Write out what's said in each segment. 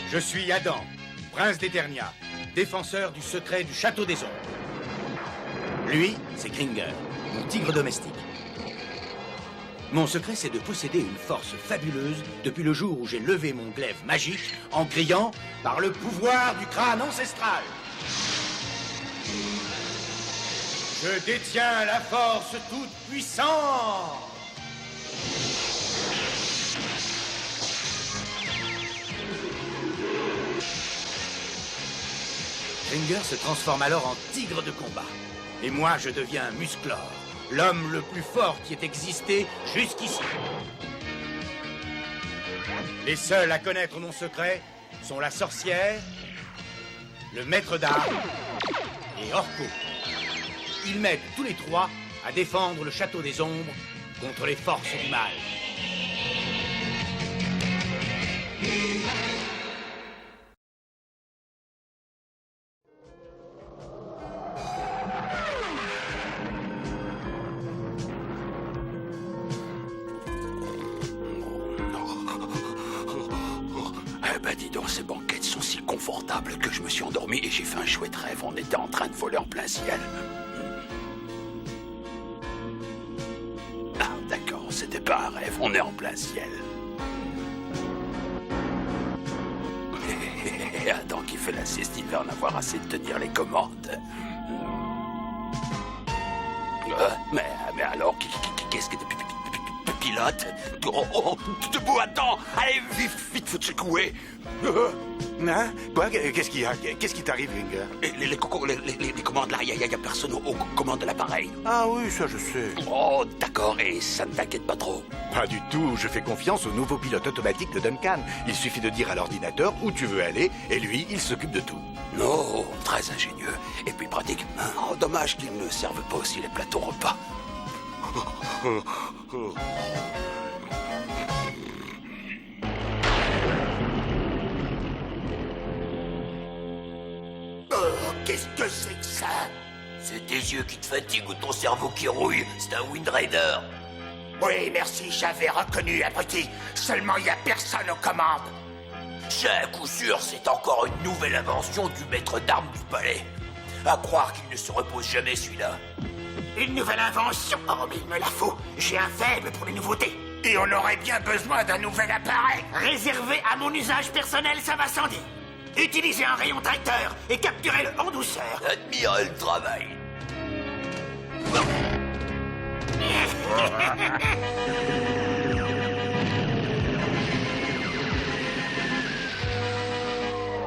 Je suis Adam, prince d'Eternia, défenseur du secret du château des ombres. Lui, c'est Gringer, mon tigre domestique. Mon secret, c'est de posséder une force fabuleuse depuis le jour où j'ai levé mon glaive magique en criant « Par le pouvoir du crâne ancestral !» Je détiens la force toute puissante. Gringer se transforme alors en tigre de combat. Et moi, je deviens Musclor, l'homme le plus fort qui ait existé jusqu'ici. Les seuls à connaître mon secret sont la sorcière, le maître d'armes et Orko. Ils m'aident tous les trois à défendre le château des ombres contre les forces du mal. Eh ben dis donc, ces banquettes sont si confortables que je me suis endormi et j'ai fait un chouette rêve. On était en train de voler en plein ciel. Ah d'accord, c'était pas un rêve, on est en plein ciel. Et Adam qui fait la sieste, il va en avoir assez de tenir les commandes. Mais alors, qu'est-ce que... Pilote? Oh, debout, attends! Allez, vite, faut te secouer! Hein? Quoi? Qu'est-ce qu'il y a? Qu'est-ce qui t'arrive, Gringer? Les commandes, là, il y a personne aux commandes de l'appareil. Ah oui, ça je sais. Oh, d'accord, et ça ne t'inquiète pas trop? Pas du tout, je fais confiance au nouveau pilote automatique de Duncan. Il suffit de dire à l'ordinateur où tu veux aller, et lui, il s'occupe de tout. Non, très ingénieux, et puis pratique. Oh, dommage qu'ils ne servent pas aussi les plateaux repas. Qu'est-ce que c'est que ça? C'est tes yeux qui te fatiguent ou ton cerveau qui rouille? C'est un Wind Raider. Oui, merci, j'avais reconnu, abruti. Seulement, il n'y a personne aux commandes. C'est à coup sûr, c'est encore une nouvelle invention du maître d'armes du palais. À croire qu'il ne se repose jamais, celui-là. Une nouvelle invention? Oh, mais il me la faut. J'ai un faible pour les nouveautés. Et on aurait bien besoin d'un nouvel appareil. Réservé à mon usage personnel, ça va sans dire. Utilisez un rayon tracteur et capturez-le en douceur. Admirez le travail.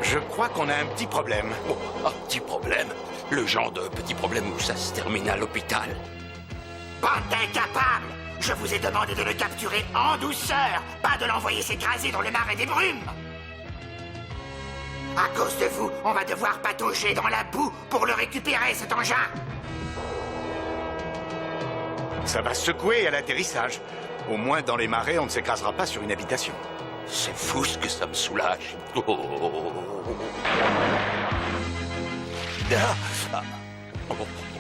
Je crois qu'on a un petit problème. Oh, un petit problème? Le genre de petit problème où ça se termine à l'hôpital. Bande d'incapables! Je vous ai demandé de le capturer en douceur, pas de l'envoyer s'écraser dans le marais des brumes. À cause de vous, on va devoir patauger dans la boue pour le récupérer, cet engin. Ça va secouer à l'atterrissage. Au moins, dans les marais, on ne s'écrasera pas sur une habitation. C'est fou ce que ça me soulage.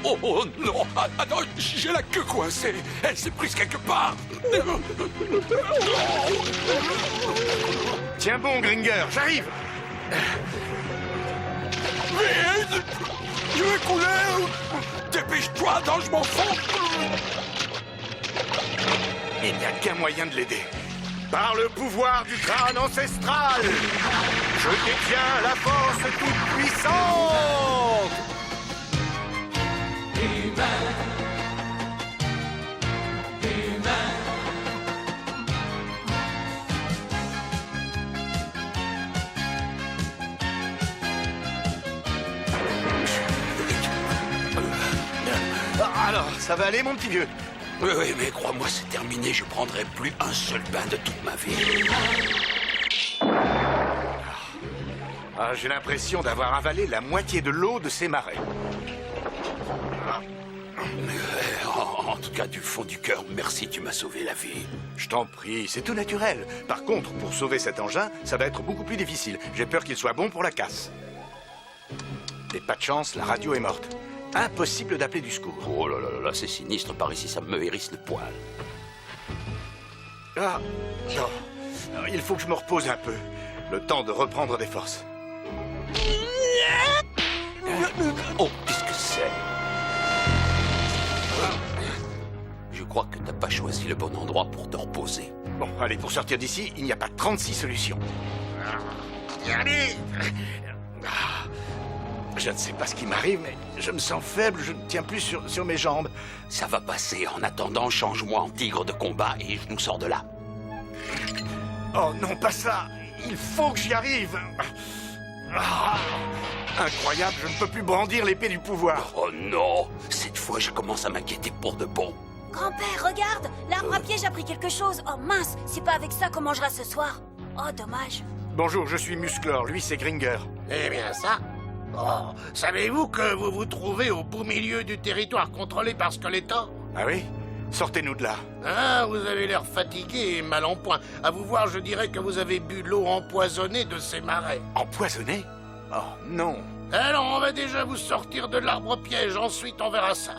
Oh non! Attends, j'ai la queue coincée. Elle s'est prise quelque part. Tiens bon, Gringer, j'arrive. Vite! Je vais couler! Dépêche-toi, Adam, je m'en fous! Il n'y a qu'un moyen de l'aider. Par le pouvoir du crâne ancestral, je détiens la force toute puissante. Alors, ça va aller, mon petit vieux? Oui, mais crois-moi, c'est terminé. Je prendrai plus un seul bain de toute ma vie. Ah, j'ai l'impression d'avoir avalé la moitié de l'eau de ces marais. En tout cas, du fond du cœur, merci, tu m'as sauvé la vie. Je t'en prie, c'est tout naturel. Par contre, pour sauver cet engin, ça va être beaucoup plus difficile. J'ai peur qu'il soit bon pour la casse. Et pas de chance, la radio est morte. Impossible d'appeler du secours. Oh là là là, c'est sinistre par ici, ça me hérisse le poil. Ah, non. Il faut que je me repose un peu. Le temps de reprendre des forces. Oh, qu'est-ce que c'est? Je crois que t'as pas choisi le bon endroit pour te reposer. Bon, allez, pour sortir d'ici, il n'y a pas 36 solutions. Allez. Je ne sais pas ce qui m'arrive, mais je me sens faible, je ne tiens plus sur mes jambes. Ça va passer. En attendant, change-moi en tigre de combat et je nous sors de là. Oh non, pas ça. Il faut que j'y arrive. Ah, incroyable, je ne peux plus brandir l'épée du pouvoir. Oh non! Cette fois, je commence à m'inquiéter pour de bon. Grand-père, regarde! L'arbre à piège a pris quelque chose. Oh mince, c'est pas avec ça qu'on mangera ce soir. Oh, dommage. Bonjour, je suis Musclor, lui c'est Gringer. Eh bien ça. Oh, savez-vous que vous vous trouvez au beau milieu du territoire contrôlé par Skeletor? Ah oui? Sortez-nous de là. Ah, vous avez l'air fatigué et mal en point. À vous voir, je dirais que vous avez bu l'eau empoisonnée de ces marais. Empoisonné? Oh non. Alors, on va déjà vous sortir de l'arbre-piège, ensuite on verra ça.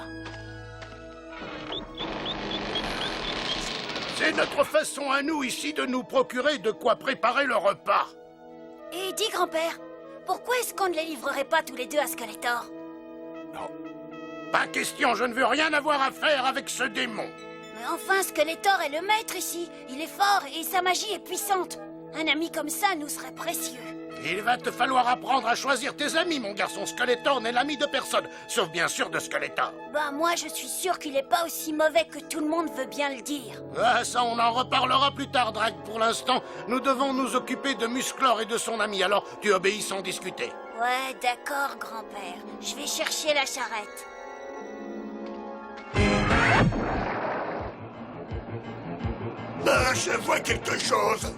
C'est notre façon à nous ici de nous procurer de quoi préparer le repas. Et dis, grand-père, pourquoi est-ce qu'on ne les livrerait pas tous les deux à Skeletor? Non. Pas question, je ne veux rien avoir à faire avec ce démon. Mais enfin, Skeletor est le maître ici. Il est fort et sa magie est puissante. Un ami comme ça nous serait précieux. Il va te falloir apprendre à choisir tes amis, mon garçon. Skeletor n'est l'ami de personne, sauf bien sûr de Skeletor. Bah moi, je suis sûr qu'il est pas aussi mauvais que tout le monde veut bien le dire. Ah, ça, on en reparlera plus tard, Drake. Pour l'instant, nous devons nous occuper de Musclor et de son ami, alors tu obéis sans discuter. Ouais, d'accord, grand-père. Je vais chercher la charrette. Je vois quelque chose.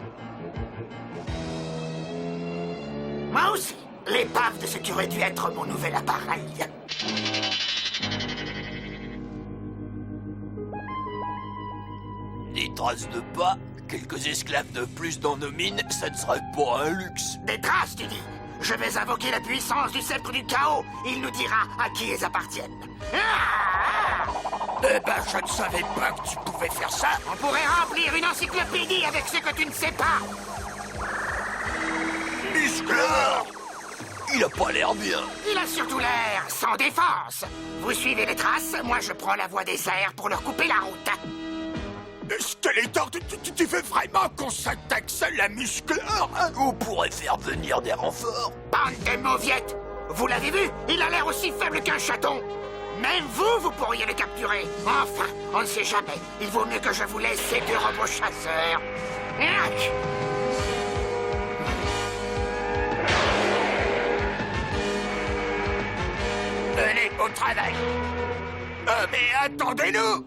Moi aussi. L'épave de ce qui aurait dû être mon nouvel appareil. Des traces de pas, quelques esclaves de plus dans nos mines, ça ne serait pas un luxe. Des traces, tu dis? Je vais invoquer la puissance du sceptre du chaos. Il nous dira à qui elles appartiennent. Eh ben, je ne savais pas que tu pouvais faire ça. On pourrait remplir une encyclopédie avec ce que tu ne sais pas. Musclor! Il a pas l'air bien. Il a surtout l'air sans défense. Vous suivez les traces, moi je prends la voie des airs pour leur couper la route. Skeletor, tu veux vraiment qu'on s'attaque seul à Musclor? On pourrait faire venir des renforts. Bande de mauviettes! Vous l'avez vu? Il a l'air aussi faible qu'un chaton. Même vous pourriez le capturer. Enfin, on ne sait jamais. Il vaut mieux que je vous laisse ces deux robots chasseurs. Allez, au travail. Mais attendez-nous.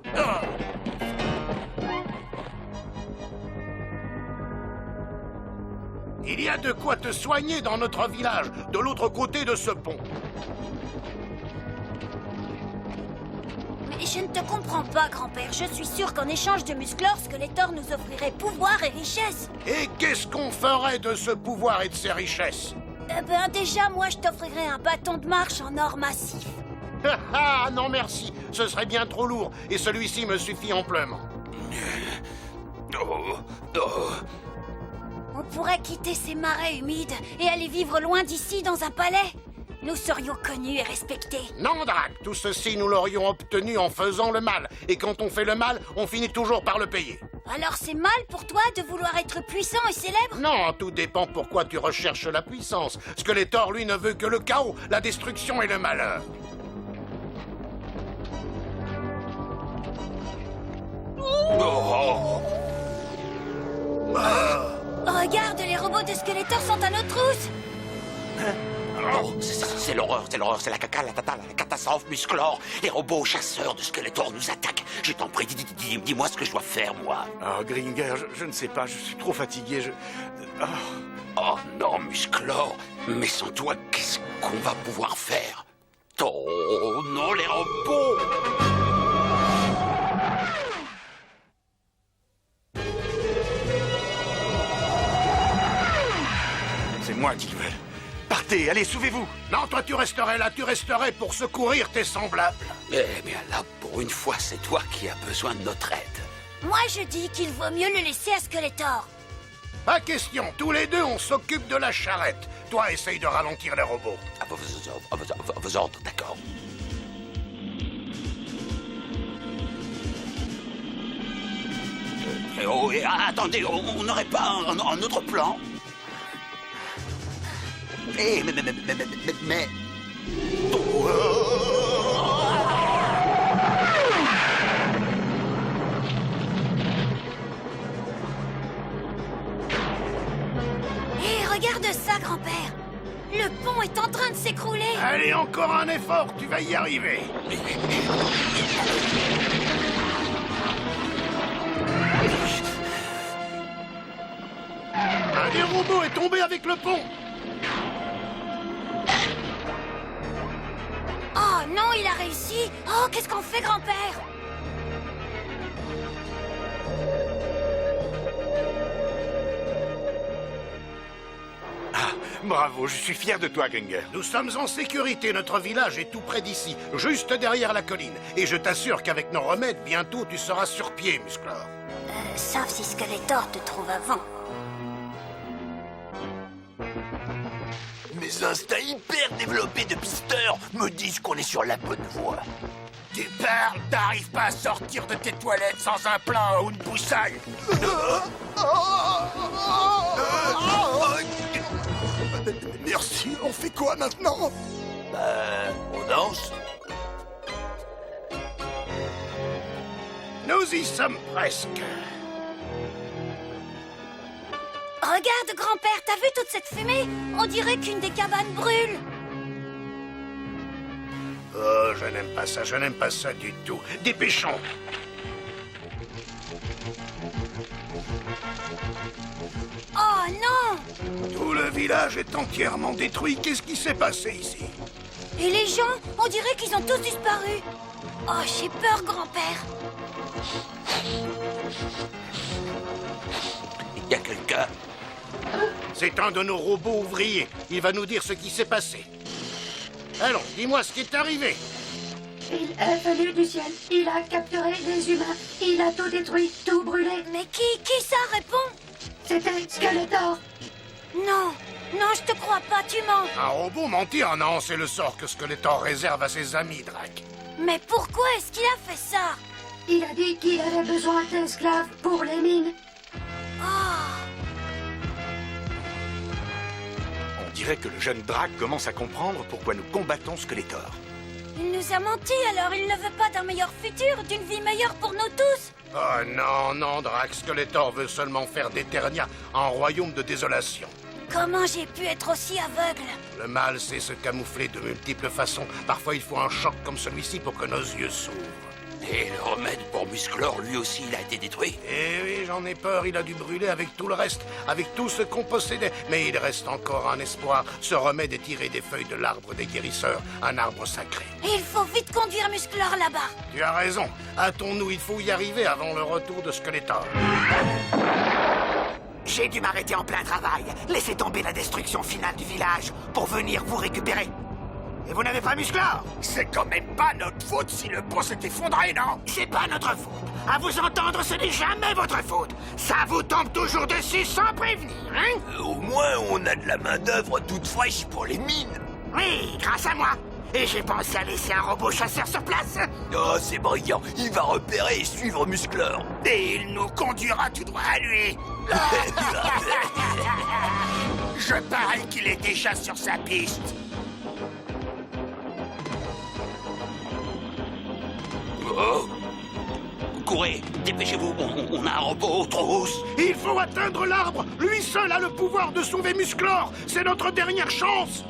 Il y a de quoi te soigner dans notre village, de l'autre côté de ce pont. Mais je ne te comprends pas, grand-père. Je suis sûr qu'en échange de Musclor, Skeletor nous offrirait pouvoir et richesse. Et qu'est-ce qu'on ferait de ce pouvoir et de ces richesses? Eh ben déjà, moi je t'offrirais un bâton de marche en or massif. Ah non merci, ce serait bien trop lourd, et celui-ci me suffit amplement. On pourrait quitter ces marais humides et aller vivre loin d'ici dans un palais. Nous serions connus et respectés. Non, Drac, tout ceci nous l'aurions obtenu en faisant le mal. Et quand on fait le mal, on finit toujours par le payer. Alors c'est mal pour toi de vouloir être puissant et célèbre? Non, tout dépend pourquoi tu recherches la puissance. Skeletor, lui, ne veut que le chaos, la destruction et le malheur. Regarde, les robots de Skeletor sont à notre trousse. Oh, c'est l'horreur, c'est la caca, la catastrophe, Musclor. Les robots chasseurs de Skeletor nous attaquent. Je t'en prie, dis-moi ce que je dois faire, moi. Oh, Gringer, je ne sais pas, je suis trop fatigué, Oh non, Musclor. Mais sans toi, qu'est-ce qu'on va pouvoir faire? Oh non, les robots! C'est moi qui veux. Partez, allez, sauvez-vous. Non, toi, tu resterais là, tu resterais pour secourir tes semblables. Eh bien là, pour une fois, c'est toi qui as besoin de notre aide. Moi, je dis qu'il vaut mieux le laisser à Skeletor. Pas question, tous les deux, on s'occupe de la charrette. Toi, essaye de ralentir les robots. À vos ordres, d'accord. Oh, et, attendez, on n'aurait pas un autre plan? Eh, mais... Hé, regarde ça, grand-père. Le pont est en train de s'écrouler. Allez, encore un effort, tu vas y arriver. Un des robots est tombé avec le pont. Oh non, il a réussi. Oh, qu'est-ce qu'on fait, grand-père? Bravo, je suis fier de toi, Gringer. Nous sommes en sécurité, notre village est tout près d'ici, juste derrière la colline. Et je t'assure qu'avec nos remèdes, bientôt tu seras sur pied, Musclor. Sauf si Skeletor te trouve avant. Mes instincts hyper développés de pisteur me disent qu'on est sur la bonne voie. Tu parles, t'arrives pas à sortir de tes toilettes sans un plan ou une boussole. Merci, on fait quoi maintenant? On danse? Nous y sommes presque. Regarde, grand-père, t'as vu toute cette fumée? On dirait qu'une des cabanes brûle. Oh, je n'aime pas ça du tout. Dépêchons. Oh non! Tout le village est entièrement détruit. Qu'est-ce qui s'est passé ici? Et les gens, on dirait qu'ils ont tous disparu. Oh, j'ai peur, grand-père. Il y a quelqu'un? C'est un de nos robots ouvriers. Il va nous dire ce qui s'est passé. Allons, dis-moi ce qui est arrivé. Il est venu du ciel, il a capturé des humains, il a tout détruit, tout brûlé. Mais qui ça répond? C'était Skeletor. Non, non, je te crois pas, tu mens. Un robot mentir? Non, c'est le sort que Skeletor réserve à ses amis, Drac. Mais pourquoi est-ce qu'il a fait ça? Il a dit qu'il avait besoin d'esclaves pour les mines. On dirait que le jeune Drac commence à comprendre pourquoi nous combattons Skeletor. Il nous a menti, alors il ne veut pas d'un meilleur futur, d'une vie meilleure pour nous tous. Oh non, non, Drac, Skeletor veut seulement faire d'Eternia un royaume de désolation. Comment j'ai pu être aussi aveugle? Le mal sait se camoufler de multiples façons. Parfois, il faut un choc comme celui-ci pour que nos yeux s'ouvrent. Et le remède pour Musclor, lui aussi, il a été détruit. Eh oui, j'en ai peur, il a dû brûler avec tout le reste, avec tout ce qu'on possédait. Mais il reste encore un espoir. Ce remède est tiré des feuilles de l'arbre des guérisseurs, un arbre sacré. Et il faut vite conduire Musclor là-bas. Tu as raison. Hâtons-nous, il faut y arriver avant le retour de Skeletor. J'ai dû m'arrêter en plein travail, laisser tomber la destruction finale du village pour venir vous récupérer. Et vous n'avez pas Musclor? C'est quand même pas notre faute si le pont s'est effondré, non? C'est pas notre faute. À vous entendre, ce n'est jamais votre faute. Ça vous tombe toujours dessus sans prévenir, hein? Au moins, on a de la main-d'œuvre toute fraîche pour les mines. Oui, grâce à moi. Et j'ai pensé à laisser un robot chasseur sur place. Oh, c'est brillant. Il va repérer et suivre Musclor. Et il nous conduira tout droit à lui. Je parie qu'il est déjà sur sa piste. Oh! Courez, dépêchez-vous, on a un robot aux trousses. Il faut atteindre l'arbre. Lui seul a le pouvoir de sauver Musclor. C'est notre dernière chance.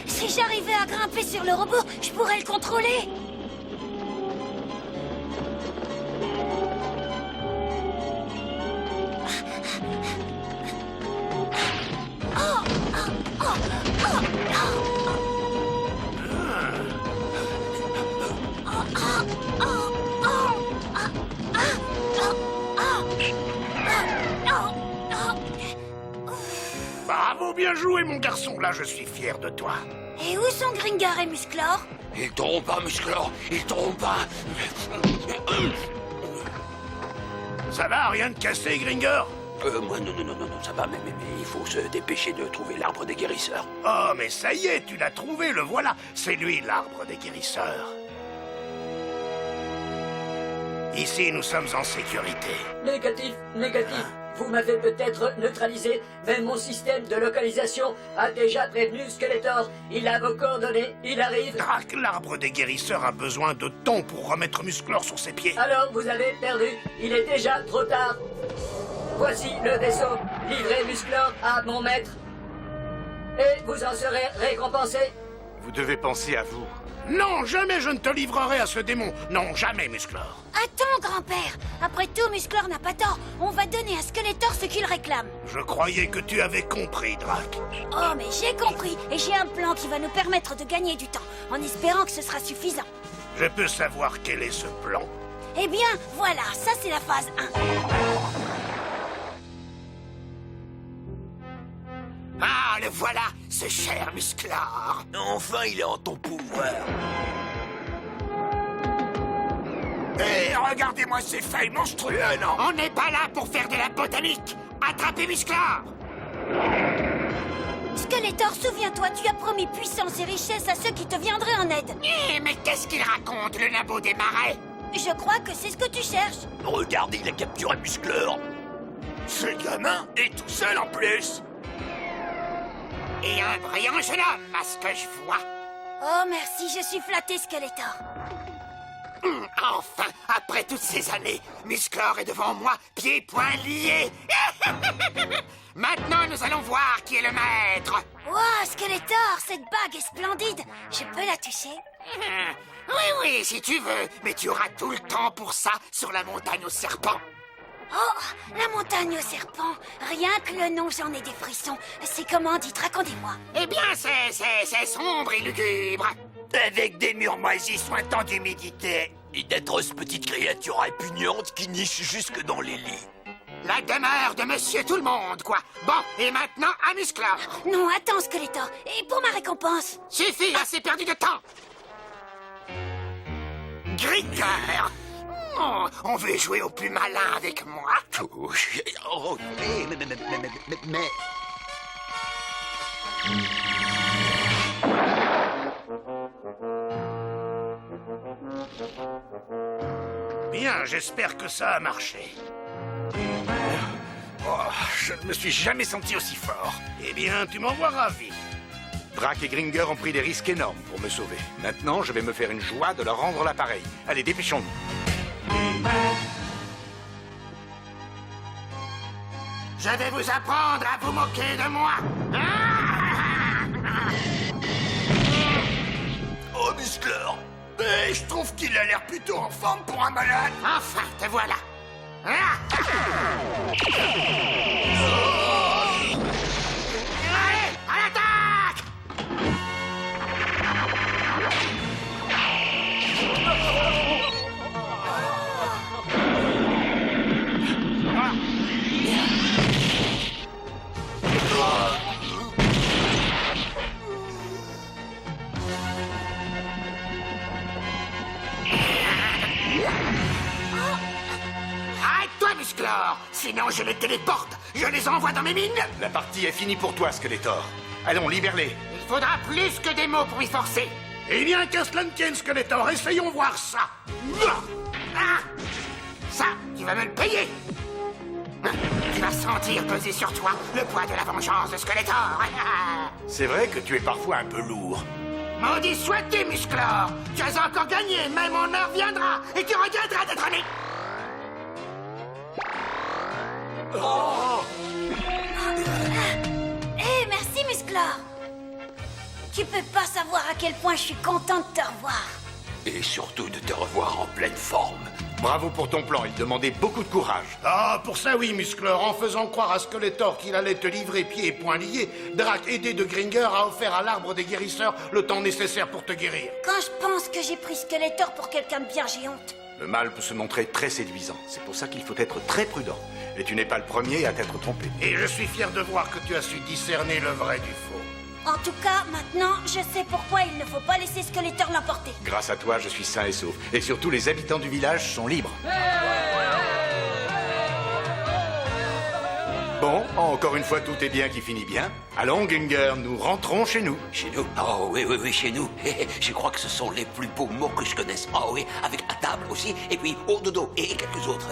Si j'arrivais à grimper sur le robot, je pourrais le contrôler. Bravo, bien joué, mon garçon. Là, je suis fier de toi. Et où sont Gringar et Musclor? Ils t'auront pas, Musclor, ils t'auront pas. Ça va, rien de cassé, Gringer? Moi, non, ça va, mais il faut se dépêcher de trouver l'arbre des guérisseurs. Oh, mais ça y est, tu l'as trouvé, le voilà. C'est lui, l'arbre des guérisseurs. Ici, nous sommes en sécurité. Négatif, négatif. Vous m'avez peut-être neutralisé, mais mon système de localisation a déjà prévenu Skeletor. Il a vos coordonnées, il arrive. Drac, l'arbre des guérisseurs a besoin de temps pour remettre Musclor sur ses pieds. Alors vous avez perdu, il est déjà trop tard. Voici le vaisseau, livré Musclor à mon maître. Et vous en serez récompensé. Vous devez penser à vous. Non, jamais je ne te livrerai à ce démon. Non, jamais, Musclor. Attends, grand-père. Après tout, Musclor n'a pas tort. On va donner à Skeletor ce qu'il réclame. Je croyais que tu avais compris, Drac. Oh, mais j'ai compris. Et j'ai un plan qui va nous permettre de gagner du temps, en espérant que ce sera suffisant. Je peux savoir quel est ce plan? Eh bien, voilà, ça c'est la phase 1. Ah, le voilà, ce cher Musclor. Enfin, il est en ton pouvoir. Hé, regardez-moi ces feuilles monstrueuses, non? On n'est pas là pour faire de la botanique. Attrapez Musclor. Skeletor, souviens-toi, tu as promis puissance et richesse à ceux qui te viendraient en aide. Mais qu'est-ce qu'il raconte, le nabo des marais? Je crois que c'est ce que tu cherches. Regardez, il a capturé Musclor. Ce gamin est tout seul en plus. Et un brillant jeune homme, à ce que je vois. Oh, merci, je suis flatté, Skeletor. Enfin, après toutes ces années, Musclor est devant moi, pieds et poings liés. Maintenant, nous allons voir qui est le maître. Wow, Skeletor, cette bague est splendide. Je peux la toucher? Oui, si tu veux, mais tu auras tout le temps pour ça sur la montagne aux serpents. Oh, la montagne aux serpents. Rien que le nom, j'en ai des frissons. C'est comment, dites, racontez-moi. Eh bien, c'est sombre et lugubre. Avec des murs moisis sointant d'humidité. Et d'atroces petites créatures répugnantes qui nichent jusque dans les lits. La demeure de Monsieur Tout-le-Monde, quoi. Bon, et maintenant, à Musclor. Non, attends, Skeletor. Et pour ma récompense? Suffit, assez perdu de temps. Gringer. Oh, on veut jouer au plus malin avec moi. Oh, mais... Bien, j'espère que ça a marché. Oh, je ne me suis jamais senti aussi fort. Eh bien, tu m'envoies ravi. Drac et Gringer ont pris des risques énormes pour me sauver. Maintenant, je vais me faire une joie de leur rendre l'appareil. Allez, dépêchons-nous. Je vais vous apprendre à vous moquer de moi. Oh, Musclor. Mais je trouve qu'il a l'air plutôt en forme pour un malade. Enfin, te voilà. Allez, à l'attaque! Arrête-toi, Musclor! Sinon, je les téléporte! Je les envoie dans mes mines! La partie est finie pour toi, Skeletor. Allons, libère-les. Il faudra plus que des mots pour y forcer! Eh bien, qu'à cela ne tienne, Skeletor, essayons voir ça. Ah! Ça, tu vas me le payer! Tu vas sentir peser sur toi le poids de la vengeance de Skeletor! C'est vrai que tu es parfois un peu lourd. Maudit sois-tu, Musclor! Tu as encore gagné, mais mon heure viendra et tu regretteras d'être né! Eh, merci, Musclor. Tu peux pas savoir à quel point je suis contente de te revoir. Et surtout de te revoir en pleine forme. Bravo pour ton plan, il demandait beaucoup de courage. Ah, pour ça, oui, Musclor. En faisant croire à Skeletor qu'il allait te livrer pieds et poings liés, Drac, aidé de Gringer, a offert à l'arbre des guérisseurs le temps nécessaire pour te guérir. Quand je pense que j'ai pris Skeletor pour quelqu'un de bien, j'ai honte. Le mal peut se montrer très séduisant. C'est pour ça qu'il faut être très prudent. Et tu n'es pas le premier à t'être trompé. Et je suis fier de voir que tu as su discerner le vrai du faux. En tout cas, maintenant, je sais pourquoi il ne faut pas laisser Skeletor l'emporter. Grâce à toi, je suis sain et sauf. Et surtout, les habitants du village sont libres. Bon, encore une fois, tout est bien qui finit bien. Allons, Ginger, nous rentrons chez nous. Chez nous? Oh oui, oui, oui, chez nous. Je crois que ce sont les plus beaux mots que je connaisse. Oh oui, avec à table aussi, et puis au dodo, et quelques autres.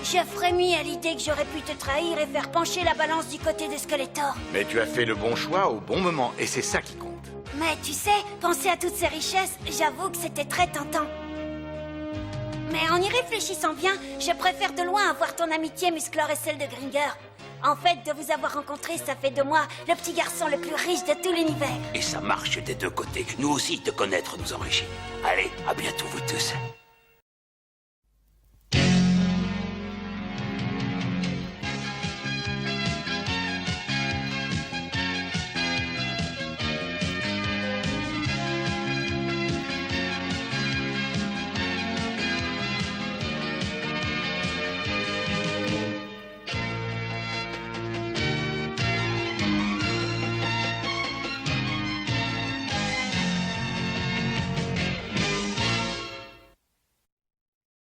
Je frémis à l'idée que j'aurais pu te trahir et faire pencher la balance du côté de Skeletor. Mais tu as fait le bon choix au bon moment, et c'est ça qui compte. Mais tu sais, penser à toutes ces richesses, j'avoue que c'était très tentant. Mais en y réfléchissant bien, je préfère de loin avoir ton amitié Musclor et celle de Gringer. En fait, de vous avoir rencontré, ça fait de moi le petit garçon le plus riche de tout l'univers. Et ça marche des deux côtés. Nous aussi, te connaître nous enrichit. Allez, à bientôt vous tous.